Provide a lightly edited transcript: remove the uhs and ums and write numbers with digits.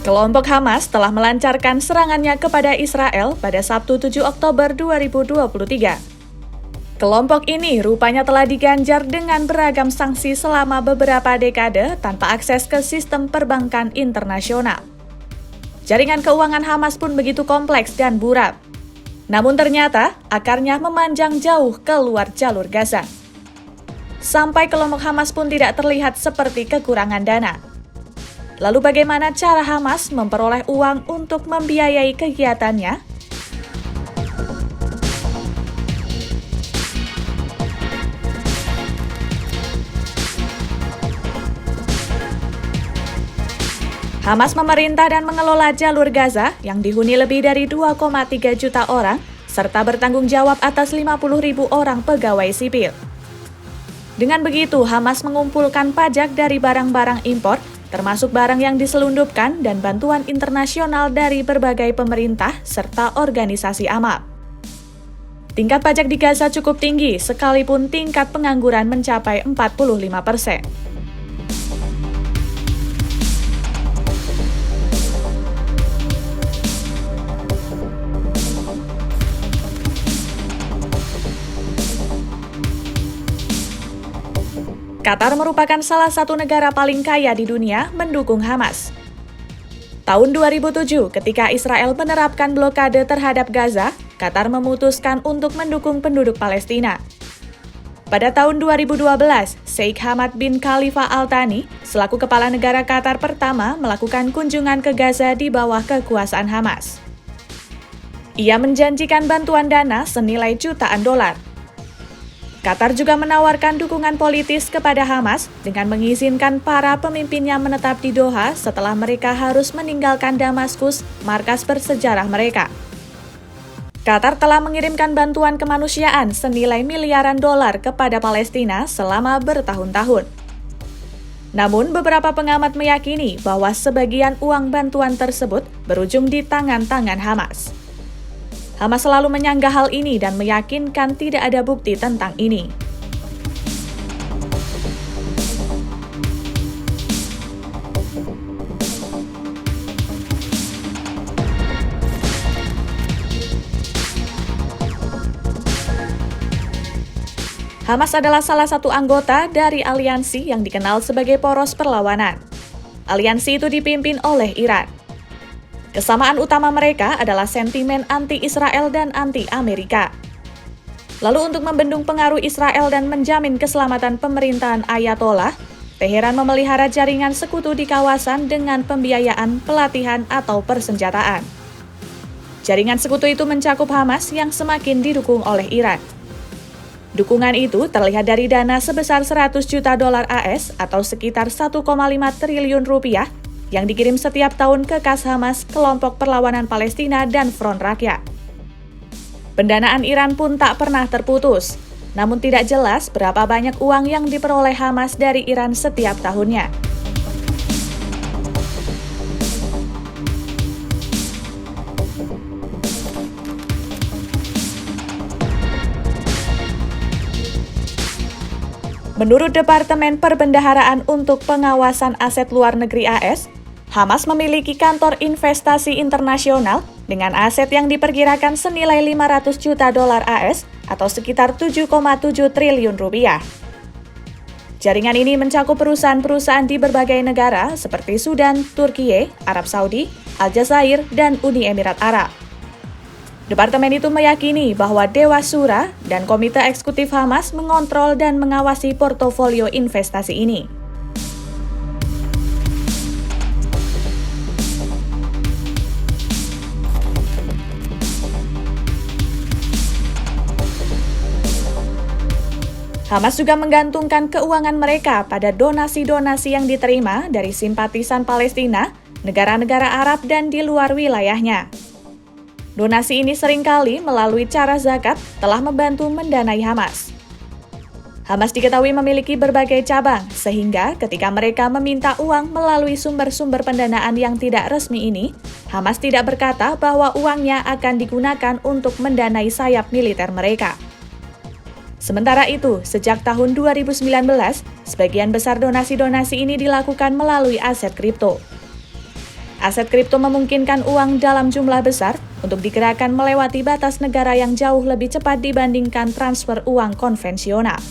Kelompok Hamas telah melancarkan serangannya kepada Israel pada Sabtu 7 Oktober 2023. Kelompok ini rupanya telah diganjar dengan beragam sanksi selama beberapa dekade tanpa akses ke sistem perbankan internasional. Jaringan keuangan Hamas pun begitu kompleks dan buram. Namun ternyata akarnya memanjang jauh ke luar jalur Gaza. Sampai kelompok Hamas pun tidak terlihat seperti kekurangan dana. Lalu bagaimana cara Hamas memperoleh uang untuk membiayai kegiatannya? Hamas memerintah dan mengelola jalur Gaza yang dihuni lebih dari 2,3 juta orang, serta bertanggung jawab atas 50.000 orang pegawai sipil. Dengan begitu, Hamas mengumpulkan pajak dari barang-barang impor, termasuk barang yang diselundupkan dan bantuan internasional dari berbagai pemerintah serta organisasi amal. Tingkat pajak di Gaza cukup tinggi, sekalipun tingkat pengangguran mencapai 45%. Qatar merupakan salah satu negara paling kaya di dunia mendukung Hamas. Tahun 2007, ketika Israel menerapkan blokade terhadap Gaza, Qatar memutuskan untuk mendukung penduduk Palestina. Pada tahun 2012, Sheikh Hamad bin Khalifa Al Thani, selaku kepala negara Qatar pertama, melakukan kunjungan ke Gaza di bawah kekuasaan Hamas. Ia menjanjikan bantuan dana senilai jutaan dolar. Qatar juga menawarkan dukungan politis kepada Hamas dengan mengizinkan para pemimpinnya menetap di Doha setelah mereka harus meninggalkan Damaskus, markas bersejarah mereka. Qatar telah mengirimkan bantuan kemanusiaan senilai miliaran dolar kepada Palestina selama bertahun-tahun. Namun, beberapa pengamat meyakini bahwa sebagian uang bantuan tersebut berujung di tangan-tangan Hamas. Hamas selalu menyanggah hal ini dan meyakinkan tidak ada bukti tentang ini. Hamas adalah salah satu anggota dari aliansi yang dikenal sebagai poros perlawanan. Aliansi itu dipimpin oleh Iran. Kesamaan utama mereka adalah sentimen anti-Israel dan anti-Amerika. Lalu untuk membendung pengaruh Israel dan menjamin keselamatan pemerintahan Ayatollah, Teheran memelihara jaringan sekutu di kawasan dengan pembiayaan, pelatihan, atau persenjataan. Jaringan sekutu itu mencakup Hamas yang semakin didukung oleh Iran. Dukungan itu terlihat dari dana sebesar 100 juta dolar AS atau sekitar 1,5 triliun rupiah yang dikirim setiap tahun ke kas Hamas, kelompok perlawanan Palestina, dan Front Rakyat. Pendanaan Iran pun tak pernah terputus, namun tidak jelas berapa banyak uang yang diperoleh Hamas dari Iran setiap tahunnya. Menurut Departemen Perbendaharaan untuk Pengawasan Aset Luar Negeri AS, Hamas memiliki kantor investasi internasional dengan aset yang diperkirakan senilai 500 juta dolar AS atau sekitar 7,7 triliun rupiah. Jaringan ini mencakup perusahaan-perusahaan di berbagai negara seperti Sudan, Turkiye, Arab Saudi, Aljazair, dan Uni Emirat Arab. Departemen itu meyakini bahwa Dewas Shura dan Komite Eksekutif Hamas mengontrol dan mengawasi portofolio investasi ini. Hamas juga menggantungkan keuangan mereka pada donasi-donasi yang diterima dari simpatisan Palestina, negara-negara Arab, dan di luar wilayahnya. Donasi ini seringkali melalui cara zakat telah membantu mendanai Hamas. Hamas diketahui memiliki berbagai cabang, sehingga ketika mereka meminta uang melalui sumber-sumber pendanaan yang tidak resmi ini, Hamas tidak berkata bahwa uangnya akan digunakan untuk mendanai sayap militer mereka. Sementara itu, sejak tahun 2019, sebagian besar donasi-donasi ini dilakukan melalui aset kripto. Aset kripto memungkinkan uang dalam jumlah besar untuk digerakkan melewati batas negara yang jauh lebih cepat dibandingkan transfer uang konvensional.